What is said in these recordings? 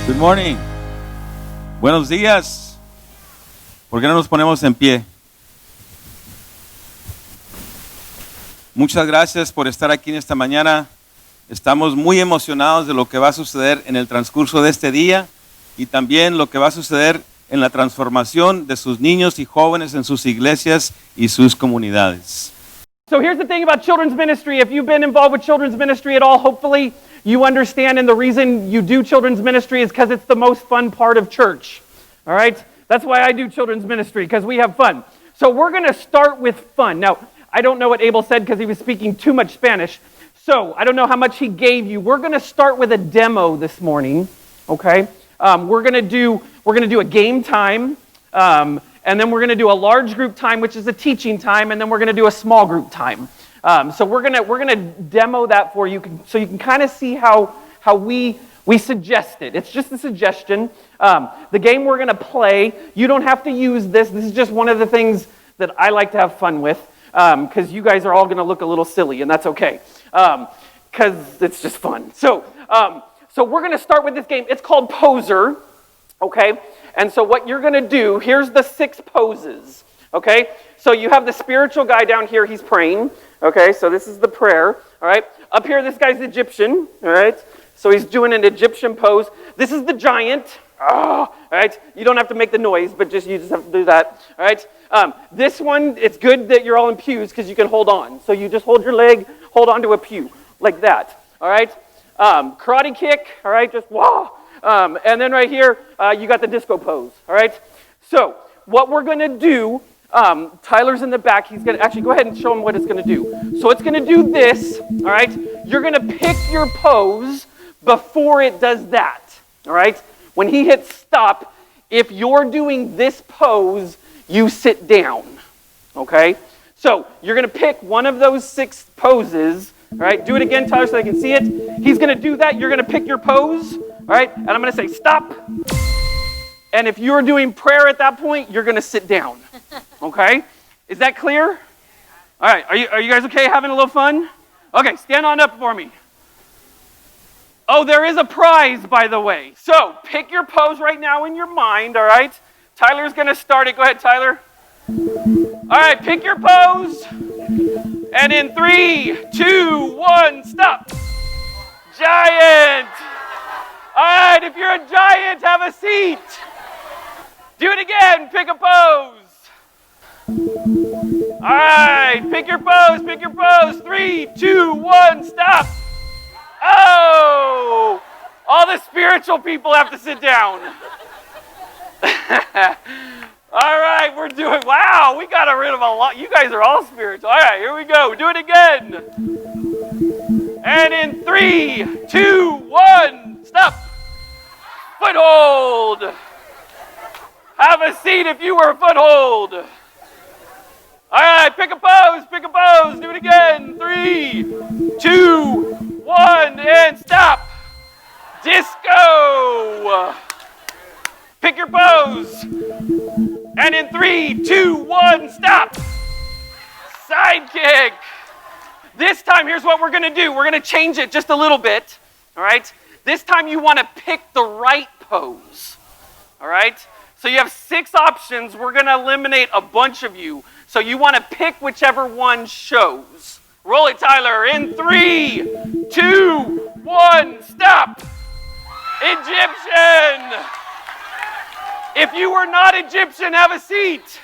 Good morning. Buenos días. ¿Por qué no nos ponemos en pie? Muchas gracias por estar aquí en esta mañana. Estamos muy emocionados de lo que va a suceder en el transcurso de este día y también lo que va a suceder en la transformación de sus niños y jóvenes en sus iglesias y sus comunidades. So here's the thing about children's ministry. If you've been involved with children's ministry at all, hopefully you understand, and the reason you do children's ministry is because it's the most fun part of church. All right? That's why I do children's ministry, because we have fun. So we're going to start with fun. Now, I don't know what Abel said because he was speaking too much Spanish. So I don't know how much he gave you. We're going to start with a demo this morning. Okay? We're going to do a game time. And then we're going to do a large group time, which is a teaching time, and then we're going to do a small group time. So we're going to demo that for you, so you can kind of see how we suggest it. It's just a suggestion. The game we're going to play, you don't have to use this. This is just one of the things that I like to have fun with, because you guys are all going to look a little silly, and that's okay, because it's just fun. So we're going to start with this game. It's called Poser, okay? And so what you're going to do, here's the 6 poses, okay? So you have the spiritual guy down here, he's praying, okay? So this is the prayer, all right? Up here, this guy's Egyptian, all right? So he's doing an Egyptian pose. This is the giant, all right? You don't have to make the noise, but you just have to do that, all right? This one, it's good that you're all in pews because you can hold on. So you just hold your leg, hold on to a pew, like that, all right? Karate kick, all right? Just wah. And then right here, you got the disco pose, all right? So what we're going to do, Tyler's in the back. He's going to actually go ahead and show him what it's going to do. So it's going to do this, all right? You're going to pick your pose before it does that, all right? When he hits stop, if you're doing this pose, you sit down, okay? So you're going to pick one of those 6 poses, all right? Do it again, Tyler, so they can see it. He's going to do that. You're going to pick your pose. All right, and I'm going to say stop. And if you're doing prayer at that point, you're going to sit down. Okay? Is that clear? All right, are you guys okay having a little fun? Okay, stand on up for me. Oh, there is a prize, by the way. So pick your pose right now in your mind, all right? Tyler's going to start it. Go ahead, Tyler. All right, pick your pose. And in 3, 2, 1, stop. Giant. All right, if you're a giant, have a seat. Do it again, pick a pose. All right, pick your pose, 3, 2, 1, stop. Oh, all the spiritual people have to sit down. All right, we're doing, wow, we got rid of a lot. You guys are all spiritual. All right, here we go, do it again. And in 3, 2, 1, stop. Foothold. Have a seat if you were a foothold. All right, pick a pose, do it again. 3, 2, 1, and stop. Disco. Pick your pose. And in 3, 2, 1, stop. Sidekick. This time, here's what we're going to do. We're going to change it just a little bit, all right? This time you want to pick the right pose, all right? So you have 6 options. We're going to eliminate a bunch of you. So you want to pick whichever one shows. Roll it, Tyler. In 3, 2, 1, stop. Egyptian. If you were not Egyptian, have a seat.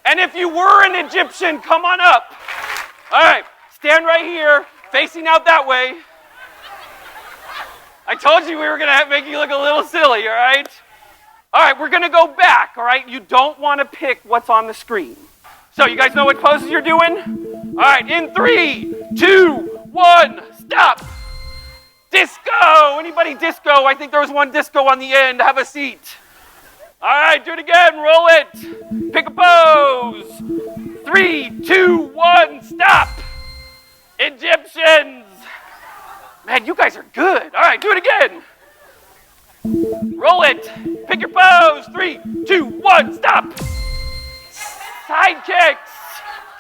And if you were an Egyptian, come on up. All right, stand right here, facing out that way. I told you we were going to make you look a little silly, all right? All right, we're going to go back, all right? You don't want to pick what's on the screen. So you guys know what poses you're doing? All right, in 3, 2, 1, stop. Disco. Anybody disco? I think there was one disco on the end. Have a seat. All right, do it again. Roll it. Pick a pose. 3, 2, 1, stop. Egyptians. Man, you guys are good. All right, do it again. Roll it. Pick your pose. 3, 2, 1, stop. Sidekicks.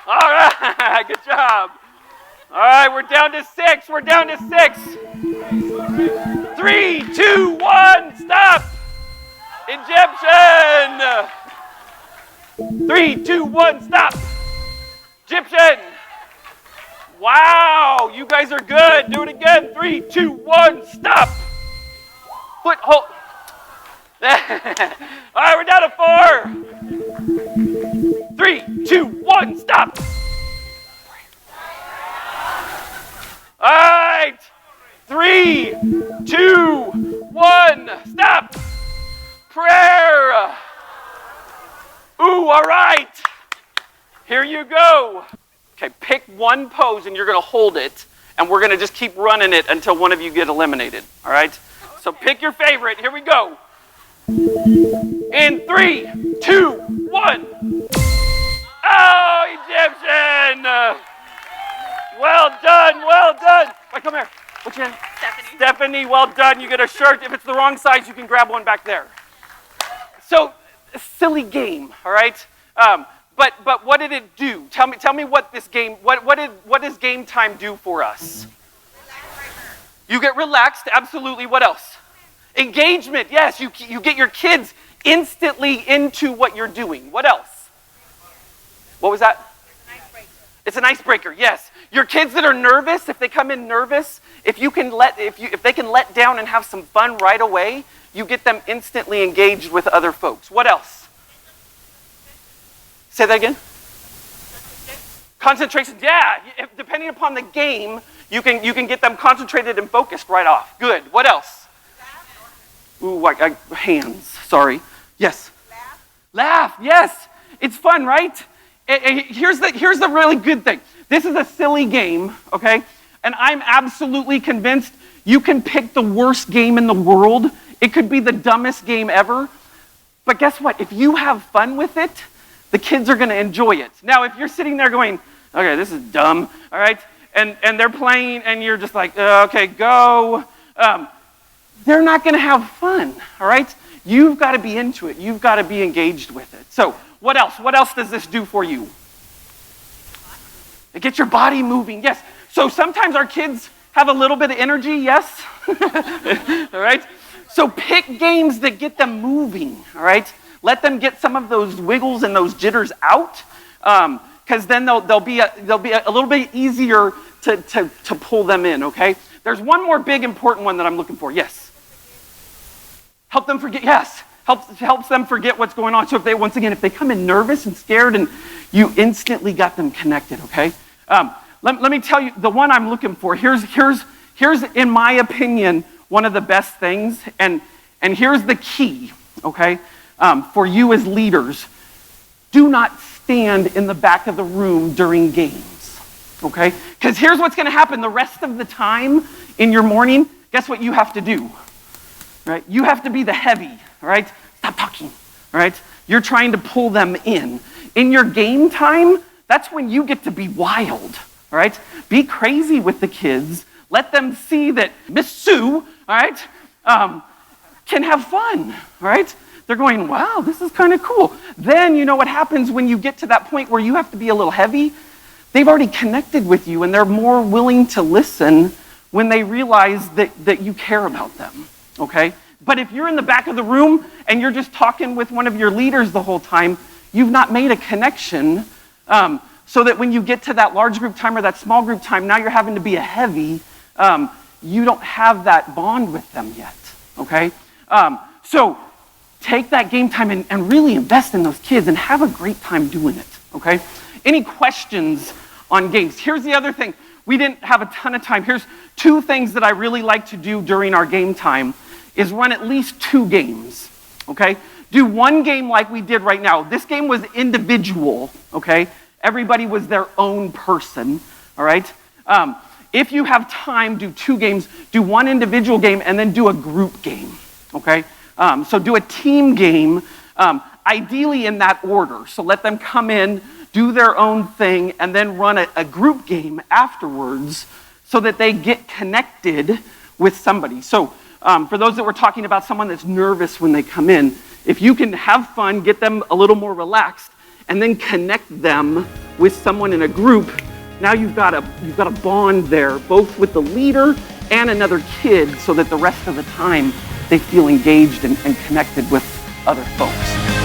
All right, good job. All right, we're down to 6. We're down to 6. 3, 2, 1, stop. Egyptian. 3, 2, 1, stop. Egyptian. Wow, you guys are good. Do it again. 3, 2, 1, stop. Foot hold. All right, we're down to 4. 3, 2, 1, stop. All right. 3, 2, 1, stop. Prayer. Ooh, all right. Here you go. Okay, pick one pose and you're going to hold it, and we're going to just keep running it until one of you get eliminated. All right? So pick your favorite. Here we go. In 3, 2, 1. Oh, Egyptian. Well done, well done. Wait, come here. What's your name? Stephanie. Stephanie, well done. You get a shirt. If it's the wrong size, you can grab one back there. So, a silly game, all right? But what did it do? Tell me what this game, what does game time do for us? You get relaxed, absolutely. What else? Engagement, yes. You get your kids instantly into what you're doing. What else? What was that? It's an icebreaker, yes. Your kids that are nervous, if they come in nervous, if they can let down and have some fun right away, you get them instantly engaged with other folks. What else? Say that again. Concentration, yeah. Depending upon the game, you can get them concentrated and focused right off. Good. What else? Ooh, hands. Sorry. Yes. Laugh. Yes. It's fun, right? Here's the really good thing. This is a silly game, okay? And I'm absolutely convinced you can pick the worst game in the world. It could be the dumbest game ever. But guess what? If you have fun with it, the kids are going to enjoy it. Now, if you're sitting there going, okay, this is dumb, all right? And they're playing and you're just like, okay, go. They're not going to have fun, all right? You've got to be into it. You've got to be engaged with it. So what else? What else does this do for you? It gets your body moving, yes. So sometimes our kids have a little bit of energy, yes? All right? So pick games that get them moving, all right? Let them get some of those wiggles and those jitters out, because then they'll be a little bit easier to pull them in, okay? There's one more big important one that I'm looking for, yes. Help them forget, yes. Helps them forget what's going on. So if they come in nervous and scared, and you instantly got them connected, okay? Let me tell you, the one I'm looking for, here's in my opinion, one of the best things, and here's the key, okay? For you as leaders, do not stand in the back of the room during games, okay? Because here's what's gonna happen the rest of the time in your morning, guess what you have to do, right? You have to be the heavy, all right? Stop talking, all right? You're trying to pull them in. In your game time, that's when you get to be wild, all right? Be crazy with the kids. Let them see that Miss Sue, all right, can have fun, all right? They're going, wow, this is kind of cool. Then you know what happens when you get to that point where you have to be a little heavy? They've already connected with you, and they're more willing to listen when they realize that you care about them, okay? But if you're in the back of the room and you're just talking with one of your leaders the whole time, you've not made a connection, so that when you get to that large group time or that small group time, now you're having to be a heavy, you don't have that bond with them yet, okay? So take that game time and really invest in those kids and have a great time doing it, okay? Any questions on games? Here's the other thing. We didn't have a ton of time. Here's 2 things that I really like to do during our game time is run at least 2 games, okay? Do one game like we did right now. This game was individual, okay? Everybody was their own person, all right? If you have time, do 2 games. Do one individual game and then do a group game, okay? So do a team game, ideally in that order. So let them come in, do their own thing, and then run a group game afterwards so that they get connected with somebody. So for those that were talking about someone that's nervous when they come in, if you can have fun, get them a little more relaxed, and then connect them with someone in a group, Now you've got a bond there, both with the leader and another kid, so that the rest of the time they feel engaged and connected with other folks.